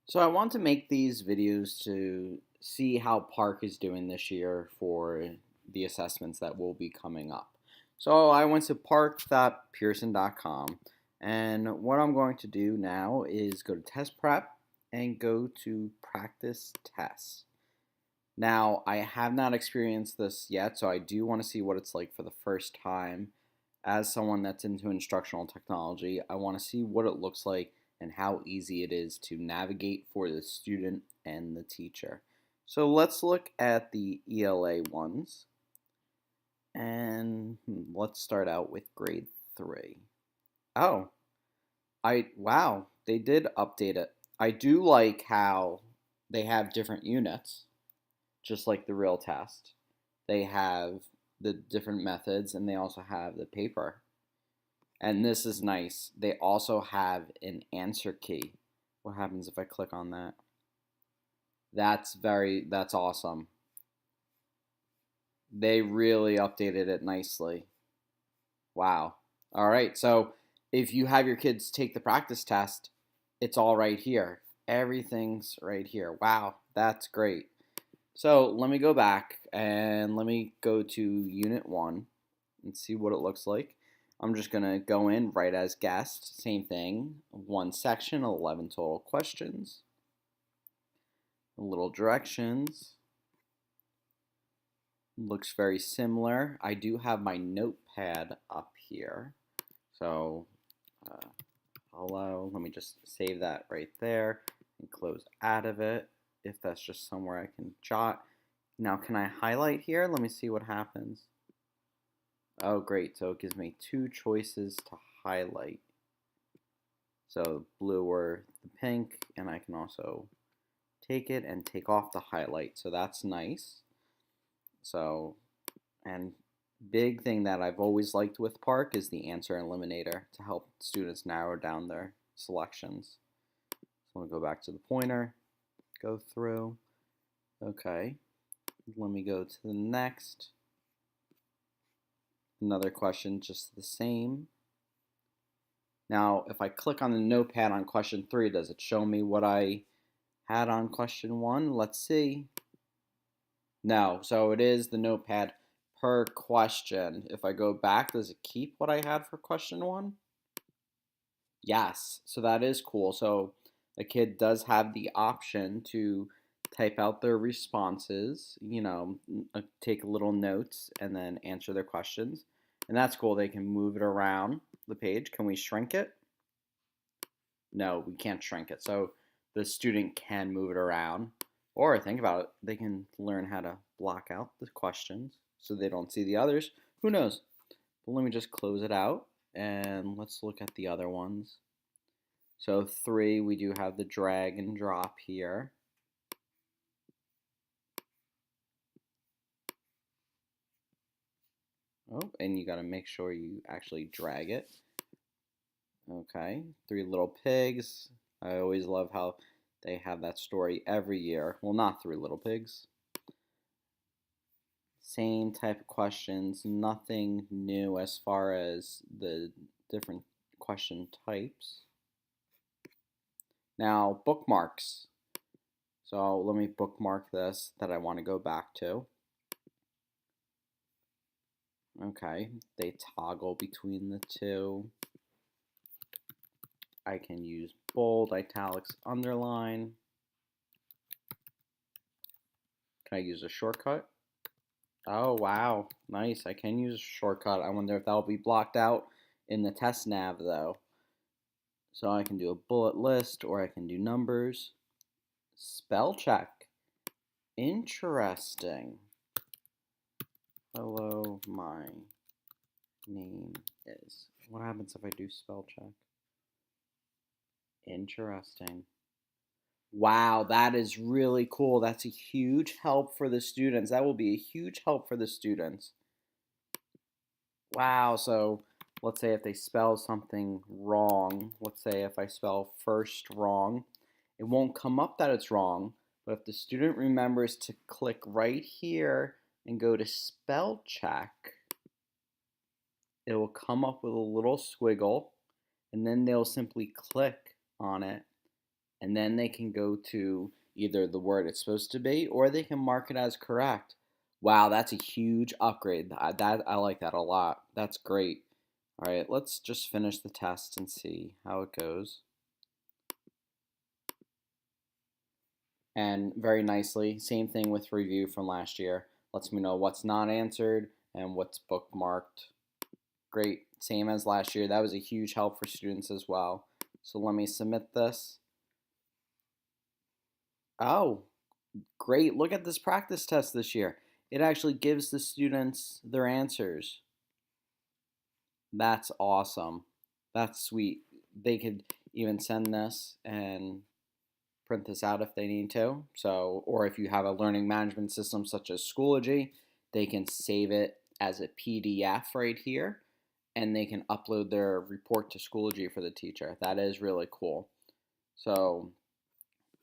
So I want to make these videos to see how Park is doing this year for the assessments that will be coming up. So I went to park.pearson.com, and what I'm going to do now is go to test prep and go to practice tests. Now, I have not experienced this yet, so I do want to see what it's like for the first time. As someone that's into instructional technology, I want to see what it looks like and how easy it is to navigate for the student and the teacher. So let's look at the ELA ones, and let's start out with grade 3. Oh, wow, they did update it. I do like how they have different units, just like the real test. They have the different methods and they also have the paper. And this is nice. They also have an answer key. What happens if I click on that? That's awesome. They really updated it nicely. Wow. All right. So if you have your kids take the practice test, it's all right here. Everything's right here. Wow. That's great. So let me go back and let me go to Unit 1 and see what it looks like. I'm just going to go in, write as guest, same thing, one section, 11 total questions, little directions. Looks very similar. I do have my notepad up here. So, hello, let me just save that right there and close out of it if that's just somewhere I can jot. Now, can I highlight here? Let me see what happens. Oh, great. So it gives me two choices to highlight. So blue or the pink, and I can also take it and take off the highlight. So that's nice. So, and big thing that I've always liked with Park is the answer eliminator to help students narrow down their selections. So let me go back to the pointer, go through. Okay, let me go to the next. Another question, just the same. Now, if I click on the notepad on question 3, does it show me what I had on question 1? Let's see. No, so it is the notepad per question. If I go back, does it keep what I had for question 1? Yes, so that is cool. So a kid does have the option to type out their responses, take little notes and then answer their questions. And that's cool. They can move it around the page. Can we shrink it? No, we can't shrink it. So the student can move it around. Or think about it, they can learn how to block out the questions so they don't see the others. Who knows? But let me just close it out and let's look at the other ones. So 3, we do have the drag and drop here. Oh, and you got to make sure you actually drag it. Okay, 3 little pigs. I always love how they have that story every year. Well, not 3 little pigs. Same type of questions, nothing new as far as the different question types. Now, bookmarks. So let me bookmark this that I want to go back to. Okay, they toggle between the two. I can use bold, italics, underline. Can I use a shortcut? Oh, wow. Nice. I can use a shortcut. I wonder if that'll be blocked out in the test nav, though. So I can do a bullet list, or I can do numbers. Spell check. Interesting. Hello, my name is. What happens if I do spell check? Interesting. Wow, that is really cool. That's a huge help for the students. That will be a huge help for the students. Wow, so let's say if they spell something wrong, let's say if I spell first wrong, it won't come up that it's wrong, but if the student remembers to click right here and go to spell check, it will come up with a little squiggle, and then they'll simply click on it and then they can go to either the word it's supposed to be or they can mark it as correct. Wow, that's a huge upgrade. I like that a lot. That's great. All right, let's just finish the test and see how it goes. And very nicely, same thing with review from last year. Lets me know what's not answered and what's bookmarked. Great, same as last year. That was a huge help for students as well. So let me submit this. Oh, great. Look at this practice test this year. It actually gives the students their answers. That's awesome. That's sweet. They could even send this and print this out if they need to. So, or if you have a learning management system such as Schoology, they can save it as a PDF right here and they can upload their report to Schoology for the teacher. That is really cool. So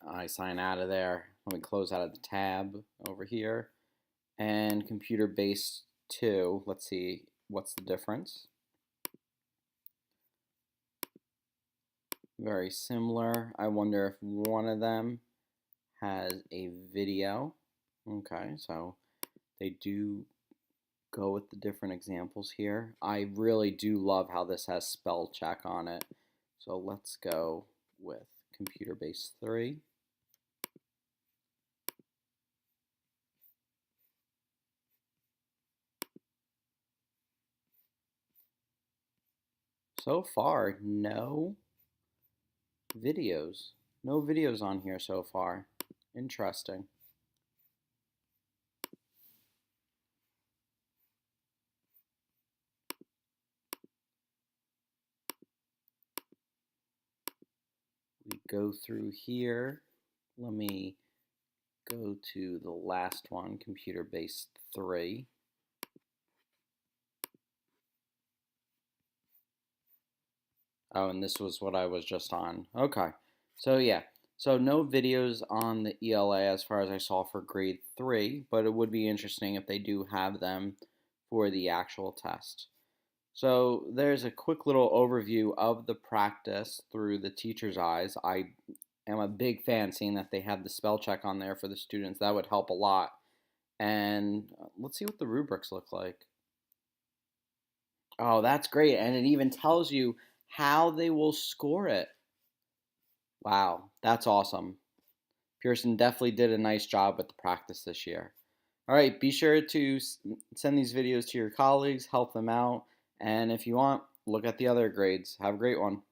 I sign out of there. Let me close out of the tab over here. And computer-based 2, let's see what's the difference. Very similar. I wonder if one of them has a video. Okay, so they do go with the different examples here. I really do love how this has spell check on it. So let's go with computer-based 3. So far, no videos. No videos on here so far. Interesting. We go through here. Let me go to the last one, computer-based 3. Oh, and this was what I was just on. Okay. So yeah. So no videos on the ELA as far as I saw for grade 3, but it would be interesting if they do have them for the actual test. So there's a quick little overview of the practice through the teacher's eyes. I am a big fan seeing that they have the spell check on there for the students. That would help a lot. And let's see what the rubrics look like. Oh, that's great. And it even tells you how they will score it. Wow, that's awesome. Pearson definitely did a nice job with the practice this year. All right, be sure to send these videos to your colleagues, help them out, and if you want, look at the other grades. Have a great one.